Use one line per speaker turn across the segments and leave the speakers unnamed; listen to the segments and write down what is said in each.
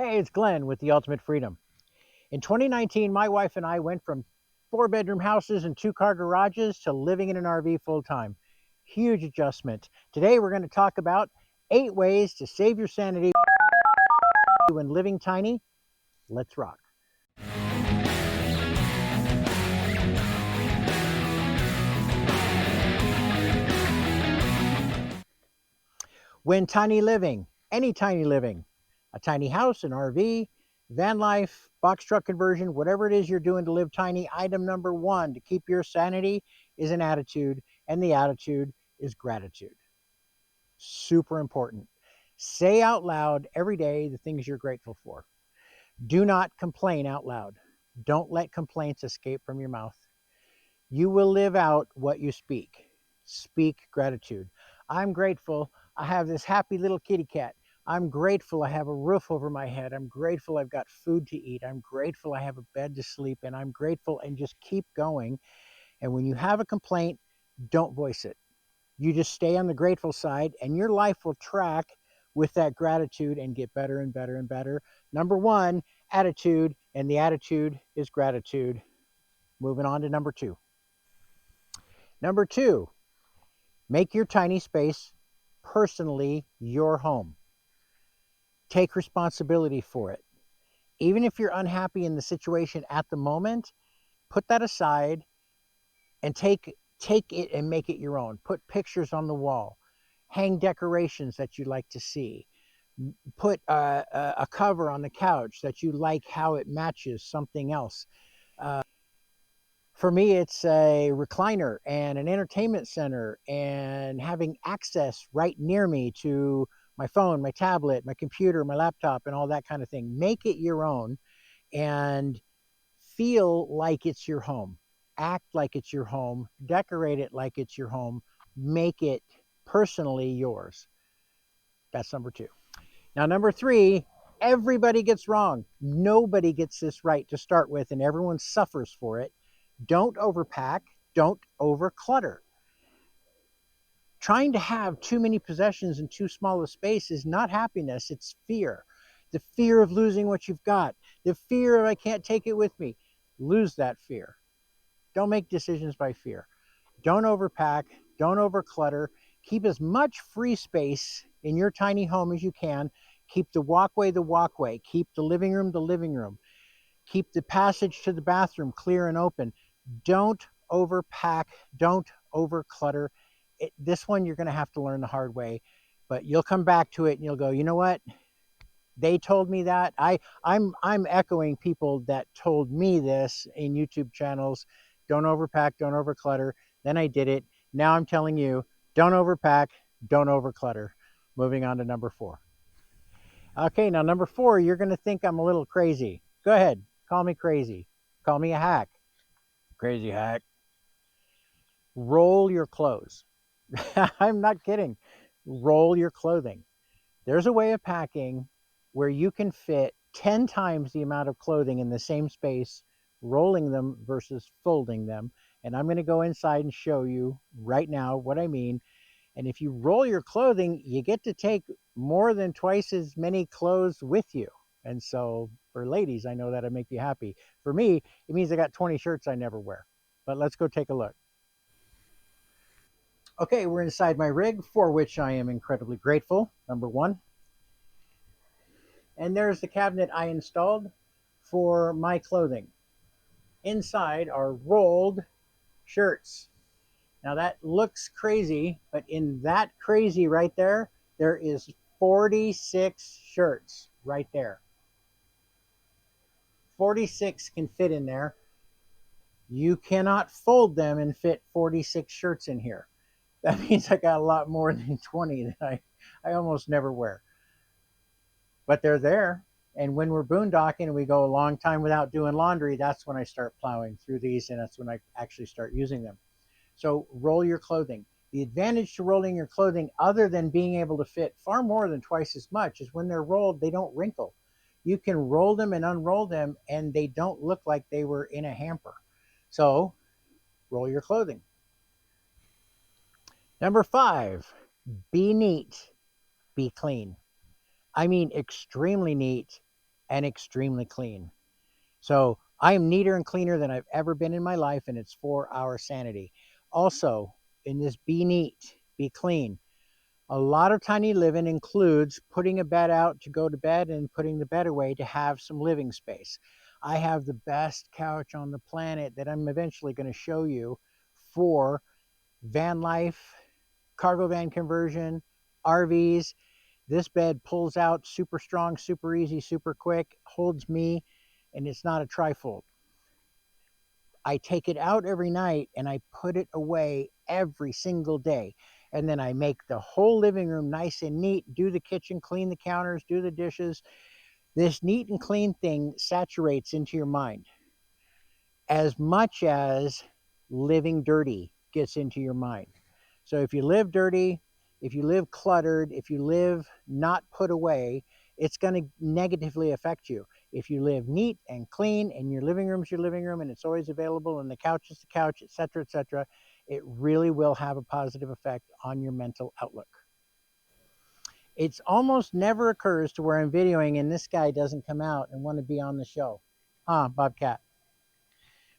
Hey, it's Glenn with the Ultimate Freedom. In 2019, my wife and I went from 4-bedroom houses and 2-car garages to living in an RV full time. Huge adjustment. Today, we're going to talk about 8 ways to save your sanity when living tiny. Let's rock. When tiny living, any tiny living, a tiny house, an RV, van life, box truck conversion, whatever it is you're doing to live tiny, item number 1 to keep your sanity is an attitude, and the attitude is gratitude. Super important. Say out loud every day the things you're grateful for. Do not complain out loud. Don't let complaints escape from your mouth. You will live out what you speak. Speak gratitude. I'm grateful I have this happy little kitty cat. I'm grateful I have a roof over my head. I'm grateful I've got food to eat. I'm grateful I have a bed to sleep in. I'm grateful, and just keep going. And when you have a complaint, don't voice it. You just stay on the grateful side, and your life will track with that gratitude and get better and better and better. Number 1, attitude, and the attitude is gratitude. Moving on to number 2. Number 2, make your tiny space personally your home. Take responsibility for it. Even if you're unhappy in the situation at the moment, put that aside and take it and make it your own. Put pictures on the wall. Hang decorations that you like to see. Put a cover on the couch that you like how it matches something else. For me, it's a recliner and an entertainment center, and having access right near me to my phone, my tablet, my computer, my laptop, and all that kind of thing. Make it your own and feel like it's your home. Act like it's your home. Decorate it like it's your home. Make it personally yours. That's number 2. Now, number 3, everybody gets wrong. Nobody gets this right to start with, and everyone suffers for it. Don't overpack. Don't overclutter. Trying to have too many possessions in too small a space is not happiness, it's fear. The fear of losing what you've got. The fear of I can't take it with me. Lose that fear. Don't make decisions by fear. Don't overpack. Don't overclutter. Keep as much free space in your tiny home as you can. Keep the walkway the walkway. Keep the living room the living room. Keep the passage to the bathroom clear and open. Don't overpack. Don't overclutter. This one you're going to have to learn the hard way, but you'll come back to it and you'll go, you know what? They told me that. I'm echoing people that told me this in YouTube channels. Don't overpack, don't overclutter. Then I did it. Now I'm telling you, don't overpack, don't overclutter. Moving on to number 4. Okay, now number 4, you're going to think I'm a little crazy. Go ahead, call me crazy. Call me a hack. Crazy hack. Roll your clothes. I'm not kidding. Roll your clothing. There's a way of packing where you can fit 10 times the amount of clothing in the same space, rolling them versus folding them. And I'm going to go inside and show you right now what I mean. And if you roll your clothing, you get to take more than twice as many clothes with you. And so for ladies, I know that'll make you happy. For me, it means I got 20 shirts I never wear. But let's go take a look. Okay, we're inside my rig, for which I am incredibly grateful, number 1. And there's the cabinet I installed for my clothing. Inside are rolled shirts. Now that looks crazy, but in that crazy right there, there is 46 shirts right there. 46 can fit in there. You cannot fold them and fit 46 shirts in here. That means I got a lot more than 20 that I almost never wear. But they're there. And when we're boondocking and we go a long time without doing laundry, that's when I start plowing through these, and that's when I actually start using them. So roll your clothing. The advantage to rolling your clothing, other than being able to fit far more than twice as much, is when they're rolled, they don't wrinkle. You can roll them and unroll them, and they don't look like they were in a hamper. So roll your clothing. Number 5, be neat, be clean. I mean extremely neat and extremely clean. So I am neater and cleaner than I've ever been in my life, and it's for our sanity. Also, in this be neat, be clean, a lot of tiny living includes putting a bed out to go to bed and putting the bed away to have some living space. I have the best couch on the planet that I'm eventually going to show you for van life, cargo van conversion, RVs. This bed pulls out super strong, super easy, super quick, holds me, and it's not a trifold. I take it out every night and I put it away every single day. And then I make the whole living room nice and neat, do the kitchen, clean the counters, do the dishes. This neat and clean thing saturates into your mind as much as living dirty gets into your mind. So if you live dirty, if you live cluttered, if you live not put away, it's going to negatively affect you. If you live neat and clean and your living room's your living room and it's always available and the couch is the couch, etc., it really will have a positive effect on your mental outlook. It's almost never occurs to where I'm videoing and this guy doesn't come out and want to be on the show. Huh, Bobcat?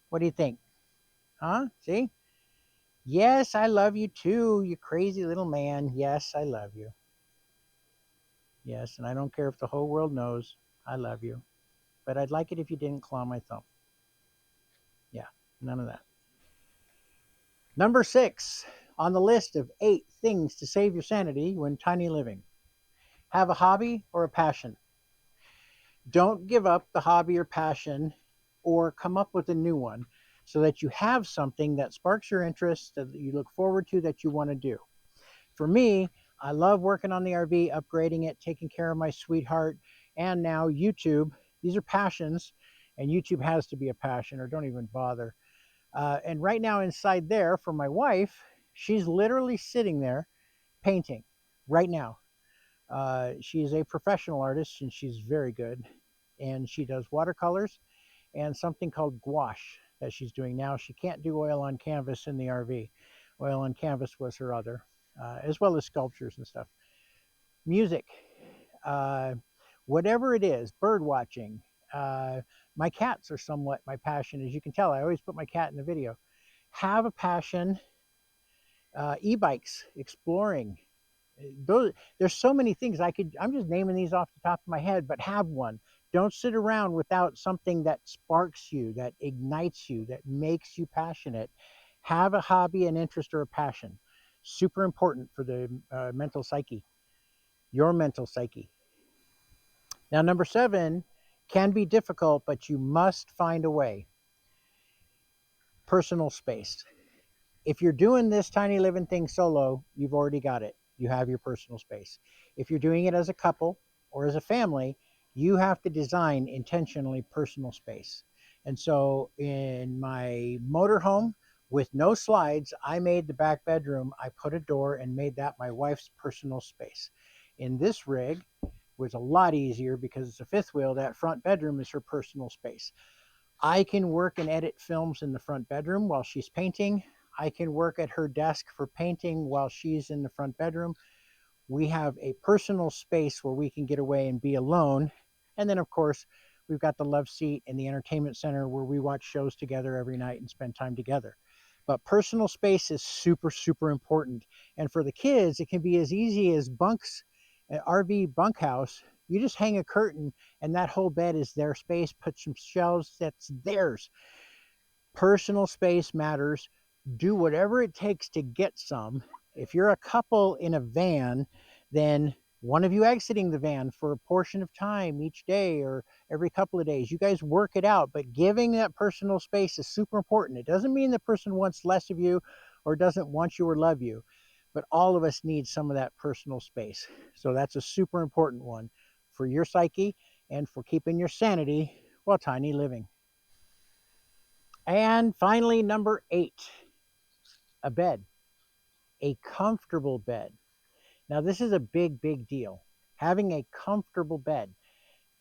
What do you think? Huh? See? Yes, I love you too, you crazy little man. Yes, I love you. Yes, and I don't care if the whole world knows I love you. But I'd like it if you didn't claw my thumb. Yeah, none of that. Number 6 on the list of 8 things to save your sanity when tiny living. Have a hobby or a passion. Don't give up the hobby or passion or come up with a new one so that you have something that sparks your interest that you look forward to that you want to do. For me, I love working on the RV, upgrading it, taking care of my sweetheart, and now YouTube. These are passions, and YouTube has to be a passion, or don't even bother. And right now, inside there, for my wife, she's literally sitting there painting right now. She's a professional artist, and she's very good. And she does watercolors and something called gouache that she's doing now. She can't do oil on canvas in the RV. Oil on canvas was her other, as well as sculptures and stuff. Music, uh, whatever it is, bird watching. My cats are somewhat my passion. As you can tell, I always put my cat in the video. Have a passion. E-bikes, exploring. There's so many things I'm just naming these off the top of my head, but have one. Don't sit around without something that sparks you, that ignites you, that makes you passionate. Have a hobby, an interest, or a passion. Super important for the mental psyche, your mental psyche. Now, number 7 can be difficult, but you must find a way. Personal space. If you're doing this tiny living thing solo, you've already got it. You have your personal space. If you're doing it as a couple or as a family, you have to design intentionally personal space. And so in my motorhome with no slides, I made the back bedroom, I put a door and made that my wife's personal space. In this rig, it was a lot easier because it's a fifth wheel. That front bedroom is her personal space. I can work and edit films in the front bedroom while she's painting. I can work at her desk for painting while she's in the front bedroom. We have a personal space where we can get away and be alone. And then, of course, we've got the love seat and the entertainment center where we watch shows together every night and spend time together. But personal space is super, super important. And for the kids, it can be as easy as bunks, an RV bunkhouse. You just hang a curtain and that whole bed is their space. Put some shelves, that's theirs. Personal space matters. Do whatever it takes to get some. If you're a couple in a van, then one of you exiting the van for a portion of time each day or every couple of days, you guys work it out. But giving that personal space is super important. It doesn't mean the person wants less of you or doesn't want you or love you, but all of us need some of that personal space. So that's a super important one for your psyche and for keeping your sanity while tiny living. And finally, number 8, a bed, a comfortable bed. Now, this is a big, big deal. Having a comfortable bed,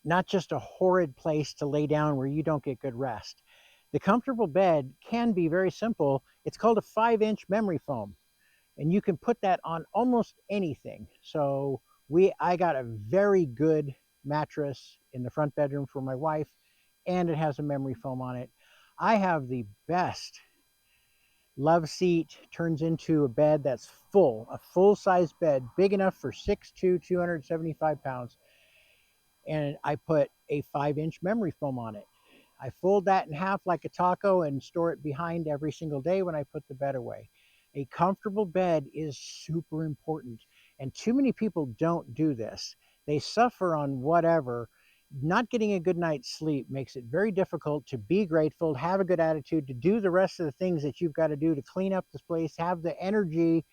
not just a horrid place to lay down where you don't get good rest. The comfortable bed can be very simple. It's called a 5-inch memory foam, and you can put that on almost anything. So I got a very good mattress in the front bedroom for my wife, and it has a memory foam on it. I have the best love seat, turns into a bed that's full, a full-size bed, big enough for 6'2", 275 pounds. And I put a 5-inch memory foam on it. I fold that in half like a taco and store it behind every single day when I put the bed away. A comfortable bed is super important, and too many people don't do this. They suffer on whatever. Not getting a good night's sleep makes it very difficult to be grateful, have a good attitude, to do the rest of the things that you've got to do to clean up this place, have the energy.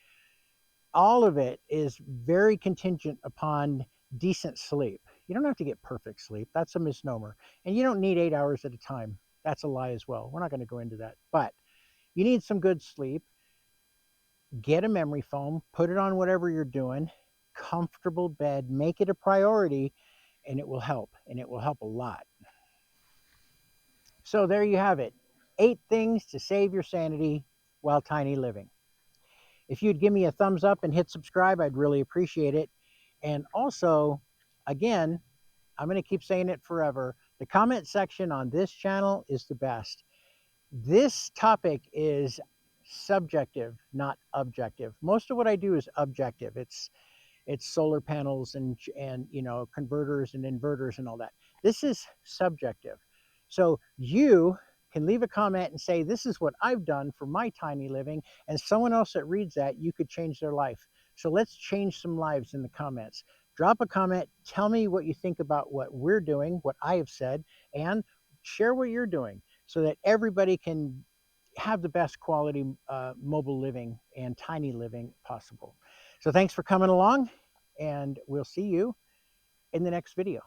All of it is very contingent upon decent sleep. You don't have to get perfect sleep. That's a misnomer. And you don't need 8 hours at a time. That's a lie as well. We're not going to go into that. But you need some good sleep. Get a memory foam, put it on whatever you're doing. Comfortable bed, make it a priority, and it will help. And it will help a lot. So there you have it. 8 things to save your sanity while tiny living. If you'd give me a thumbs up and hit subscribe, I'd really appreciate it. And also, again, I'm going to keep saying it forever. The comment section on this channel is the best. This topic is subjective, not objective. Most of what I do is objective. It's solar panels and converters and inverters and all that. This is subjective. So you can leave a comment and say, this is what I've done for my tiny living, and someone else that reads that, you could change their life. So let's change some lives in the comments. Drop a comment, tell me what you think about what we're doing, what I have said, and share what you're doing so that everybody can have the best quality mobile living and tiny living possible. So thanks for coming along, and we'll see you in the next video.